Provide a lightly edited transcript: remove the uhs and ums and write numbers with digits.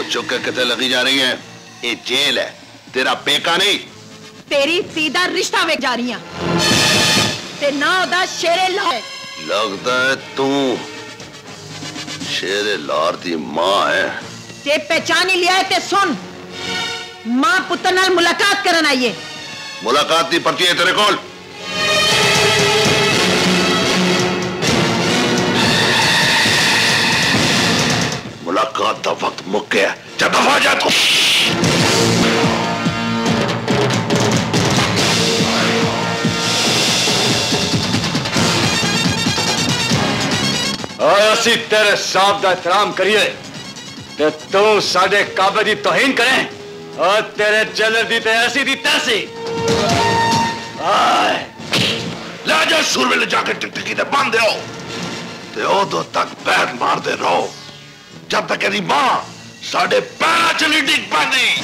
चुक के कितने लगी जा रही है? ये जेल है, तेरा पेका नहीं। तेरी सीधा रिश्ता वेख जा रही ते ना ओदा शेरे लाहौर। लगता है तू शेरे लाहौर दी मां है। ते पहचान ही लिया है ते सुन, मां पुत्र नाल मुलाकात करन आई है। मुलाकात दी पर्ची है तेरे कोल? मुलाकात का वक्त मुक गया, जा दफा जा तू। असी तेरे साहब का एहतराम करिए ते तू साडे काबे की तौहीन करें और तेरे जेलर दी ते ऐसी दी तैसी। ले जा सूरवे ले जाके टिकटिकी ते बांध दो ते उदों तक पैर मारते रहो जब तक तेरी मां साडे पैर च नहीं डिग पाती।